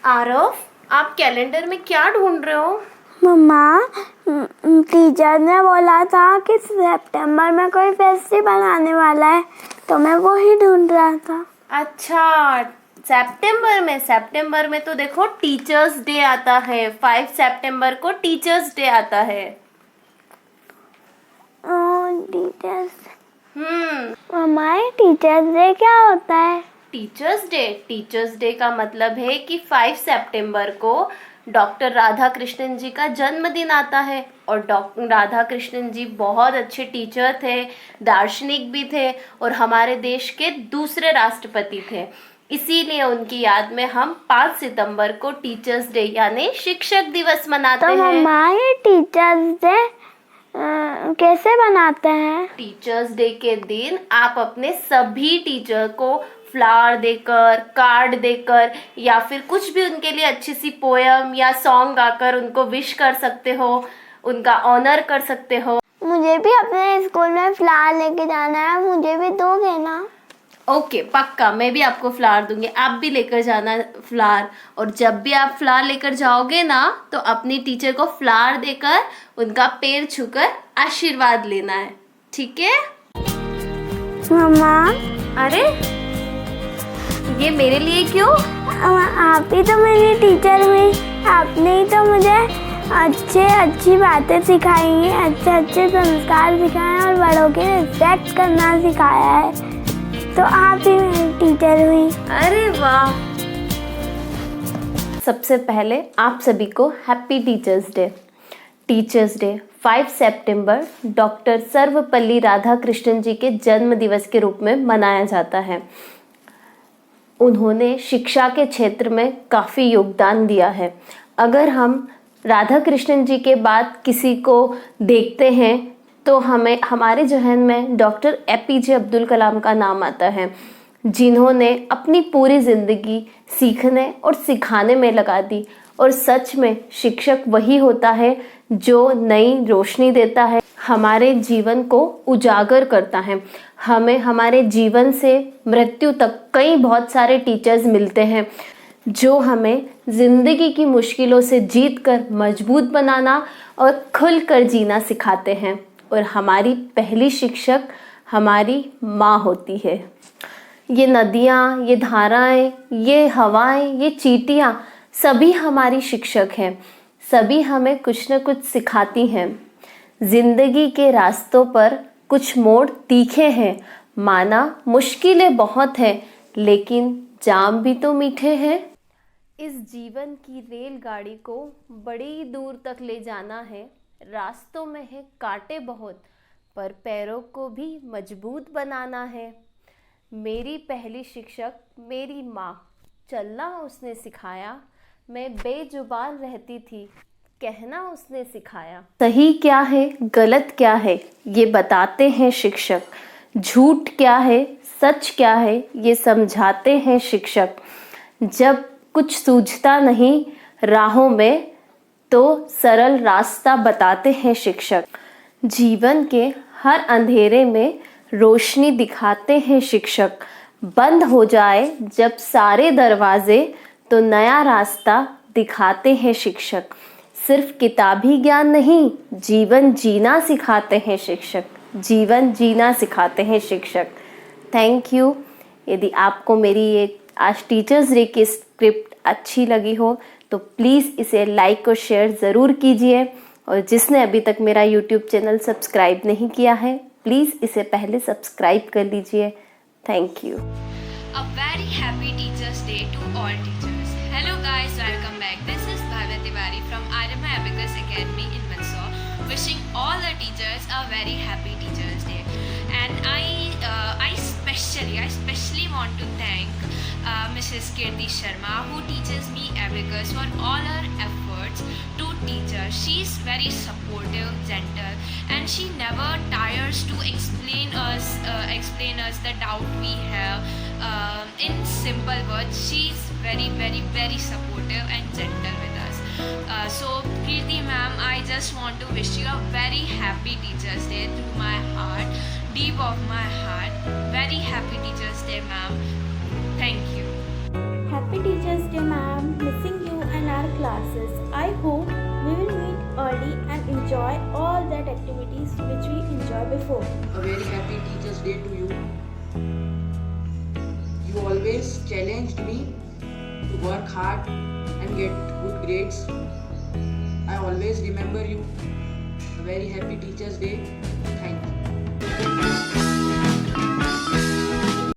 आरव, आप कैलेंडर में क्या ढूंढ रहे हो? मम्मा, टीचर ने बोला था कि सितंबर में कोई फेस्टिवल आने वाला है, तो मैं वो ही ढूंढ रहा था। अच्छा, सितंबर में तो देखो टीचर्स डे आता है। 5 सितंबर को टीचर्स डे आता है। टीचर्स मम्मा, टीचर्स डे क्या होता है? टीचर्स डे का मतलब है कि 5 सितंबर को डॉक्टर राधा कृष्णन जी का जन्मदिन आता है। और डॉक्टर राधा कृष्णन जी बहुत अच्छे टीचर थे, दार्शनिक भी थे और हमारे देश के दूसरे राष्ट्रपति थे। इसीलिए उनकी याद में हम 5 सितंबर को टीचर्स डे यानी शिक्षक दिवस मनाते हैं। तो मम्मा, ये टीचर्स डे कैसे बनाते हैं? टीचर्स डे के दिन आप अपने सभी टीचर को फ्लावर देकर, कार्ड देकर या फिर कुछ भी उनके लिए अच्छी सी पोयम या सॉन्ग गाकर उनको विश कर सकते हो, उनका ऑनर कर सकते हो। मुझे भी अपने स्कूल में फ्लावर लेके जाना है, मुझे भी दोगे ना? ओके, पक्का, मैं भी आपको फ्लावर दूंगी। आप भी लेकर जाना फ्लावर। और जब भी आप फ्लावर लेकर जाओगे ना, तो अपनी टीचर को फ्लावर देकर उनका पैर छूकर आशीर्वाद लेना है, ठीक है? मम्मा, अरे ये मेरे लिए क्यों? आप ही तो मेरी टीचर हुई। आपने ही तो मुझे अच्छी बातें सिखाई हैं, अच्छे संस्कार सिखाए हैं और बड़ों के रिस्पेक्ट करना सिखाया है, तो आप ही मेरी टीचर हुई। अरे वाह! सबसे पहले आप सभी को happy teachers day. Teachers day 5 सितंबर डॉक्टर सर्वपल्ली राधाकृष्णन जी के जन्म दिवस के रूप में मनाया जाता है। उन्होंने शिक्षा के क्षेत्र में काफ़ी योगदान दिया है। अगर हम राधा कृष्णन जी के बाद किसी को देखते हैं तो हमें हमारे जहन में डॉक्टर APJ अब्दुल कलाम का नाम आता है, जिन्होंने अपनी पूरी ज़िंदगी सीखने और सिखाने में लगा दी। और सच में शिक्षक वही होता है जो नई रोशनी देता है, हमारे जीवन को उजागर करता है। हमें हमारे जीवन से मृत्यु तक कई बहुत सारे टीचर्स मिलते हैं जो हमें ज़िंदगी की मुश्किलों से जीतकर मजबूत बनाना और खुलकर जीना सिखाते हैं। और हमारी पहली शिक्षक हमारी माँ होती है। ये नदियाँ, ये धाराएं, ये हवाएं, ये चींटियाँ सभी हमारी शिक्षक हैं। सभी हमें कुछ न कुछ सिखाती हैं। जिंदगी के रास्तों पर कुछ मोड़ तीखे हैं, माना मुश्किलें बहुत हैं, लेकिन जाम भी तो मीठे हैं। इस जीवन की रेलगाड़ी को बड़ी दूर तक ले जाना है। रास्तों में है कांटे बहुत, पर पैरों को भी मजबूत बनाना है। मेरी पहली शिक्षक मेरी माँ, चलना उसने सिखाया। मैं बेजुबान रहती थी, कहना उसने सिखाया। सही क्या है, गलत क्या है, ये बताते हैं शिक्षक। झूठ क्या है, सच क्या है, ये समझाते हैं शिक्षक। जब कुछ सूझता नहीं राहों में, तो सरल रास्ता बताते हैं शिक्षक। जीवन के हर अंधेरे में रोशनी दिखाते हैं शिक्षक। बंद हो जाए जब सारे दरवाजे, तो नया रास्ता दिखाते हैं शिक्षक। सिर्फ किताबी ज्ञान नहीं, जीवन जीना सिखाते हैं शिक्षक। जीवन जीना सिखाते हैं शिक्षक। Thank you. यदि आपको मेरी ये आज टीचर्स डे की स्क्रिप्ट अच्छी लगी हो तो प्लीज़ इसे लाइक और शेयर ज़रूर कीजिए। और जिसने अभी तक मेरा यूट्यूब चैनल सब्सक्राइब नहीं किया है, प्लीज़ इसे पहले सब्सक्राइब कर लीजिए। Thank you. A very happy Teachers Day to all teachers. Hello guys, welcome back. This is Bhavya Tiwari from Arima Abacus Academy in Mandsaur, wishing all the teachers a very happy Teachers Day. And I especially want to thank Mrs. Kirti Sharma, who teaches me abacus, for all her efforts to teach us. She's very supportive, gentle, and she never tires to explain us the doubt we have in simple words. She's very supportive and gentle with us. So Kirti ma'am, I just want to wish you a very happy Teachers Day through my heart, deep of my heart. Very happy Teachers Day ma'am. Thank you. Happy Teachers Day, ma'am. Missing which we enjoyed before. A very happy Teachers' Day to you. You always challenged me to work hard and get good grades. I always remember you. A very happy Teachers' Day. Thank you.